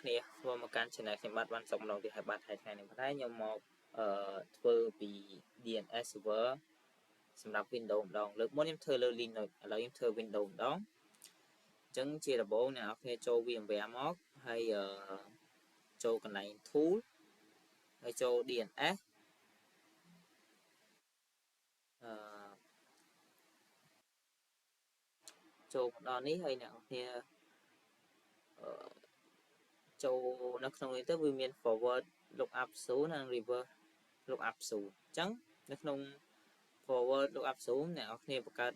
គ្នាធ្វើមកកាន់ channel ខ្ញុំបាទបានសូមម្ដងទៀតហើយបាទហើយថ្ងៃនេះខ្ញុំមកធ្វើពី DNS server សម្រាប់ Windows ម្ដងលើកមុនខ្ញុំធ្វើលើ Linux ឥឡូវខ្ញុំធ្វើ Windows ម្ដងអញ្ចឹងជាដំបូងអ្នកនរគ្នាចូល VMware មកហើយចូលកន្លែង Tool ហើយចូល DNS ចូលដល់នេះហើយអ្នកនរគ្នាចូលនៅក្នុងនេះទៅវាមាន forward lookup 0 និង reverse lookup 0 អញ្ចឹងនៅក្នុង forward lookup 0អ្នកនរគ្នាបង្កើត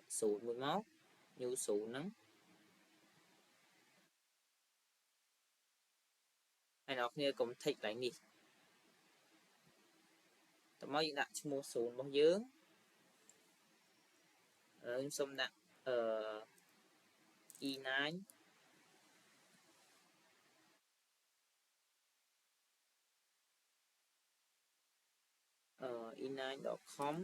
0មួយមក new 0ហ្នឹងហើយអ្នកនរគ្នាកុំ tick កន្លែងនេះតើមកយើងដាក់ឈ្មោះ0របស់យើងខ្ញុំសូមដាក់E9 e9.com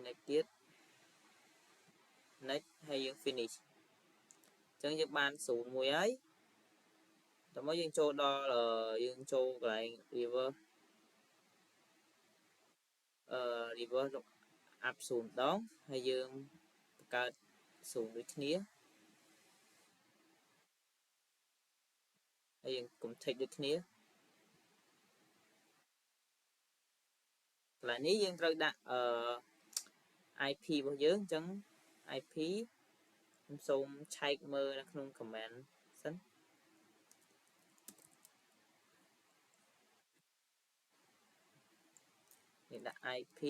next ទៀត next ហើយយើង finish អញ្ចឹងយើងបាន0មួយហើយតើមកយើងចូលដល់យើងចូលកន្លែង reverse lookup 0ម្ដងហើយយើងបង្កើត0ដូចគ្នាហើយយើងកុំ tick ដូចគ្នាកន្លែងនេះយើងត្រូវដាក់IP របស់យើងអញ្ចឹង IP ខ្ញុំសូមឆែកមើលនៅក្នុង comment សិនយើងដាក់ IP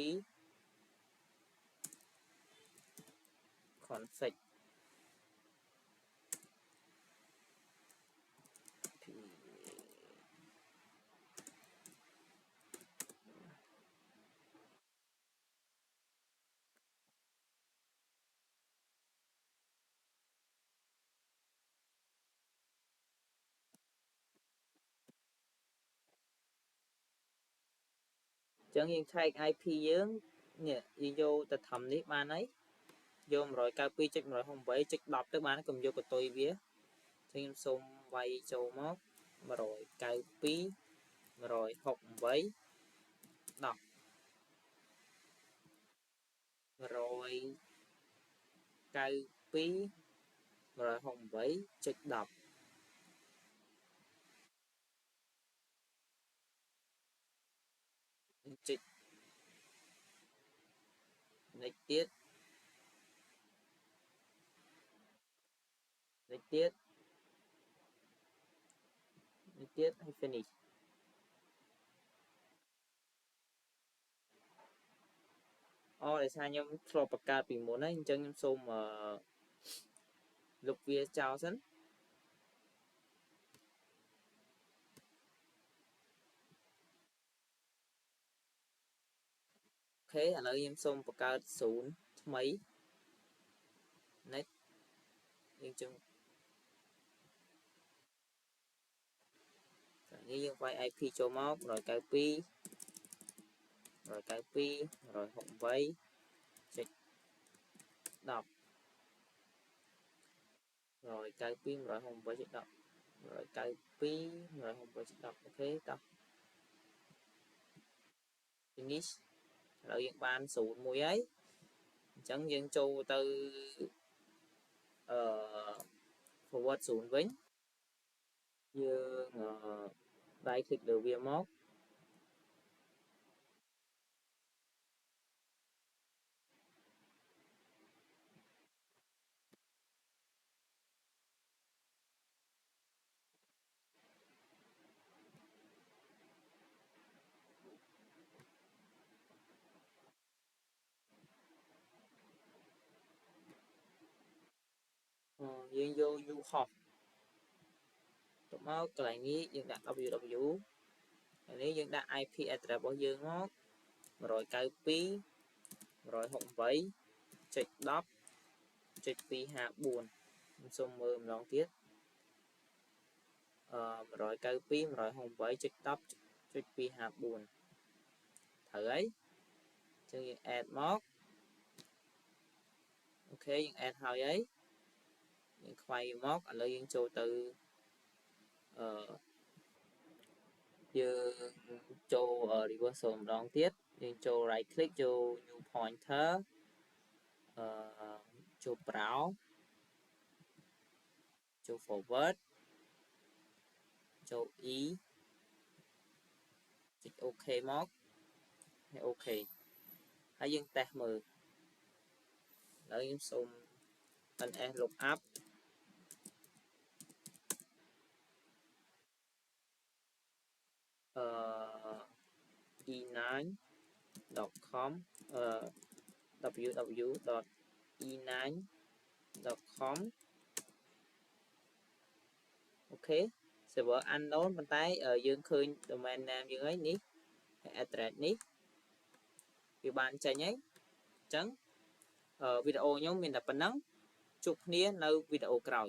config អញ្ចឹងយើងឆែក IP យើងនេះយើងយកទៅធំនេះបានហើយយក 192.168.10 ទៅបានកុំយកកតុយវាអញ្ចឹងខ្ញុំសូមវាយចូលមក192.168.10ចុច next ទៀត next ទៀតហើយ finish ដោយសារខ្ញុំធ្លាប់បង្កើតពីមុនហើយអញ្ចឹងខ្ញុំសូមលុបវាចោលសិនអូខេឥឡូវខ្ញុំសូមបង្កើត0ថ្មី next យើងចង់នេះយើងវាយ IP ចូលមក 192.168.10 192.168.10 អូខេតោះ finish ឥឡូវយើងបាន0មួយហើយអញ្ចឹងយើងចូលទៅforward 0វិញយើងដៃ click លើវាមកយើងយក uhost ទៅមកកន្លែងនេះយើងដាក់ www ហើយនេះយើងដាក់ IP address របស់យើងមក 192.168.10.254 ខ្ញុំសូមមើលម្ដងទៀត192.168.10.254 thử ấy chứ những add mod ok những add hỏi ấy những khoai mod ở đây những chỗ từ như chỗ reversal đong tiết những chỗ right click chỗ new pointer chỗ browse chỗ forward chỗ e ok mod hay ok hãy dừng test mờ lấy những xung anh em look up e9.com www.e9.com ok server unknown bên tay dương khơi domain name dương ấy ní address ní vì bạn chạy nhé chẳng video nhóm mình là phần nắng chụp niaនៅ videoក្រោយ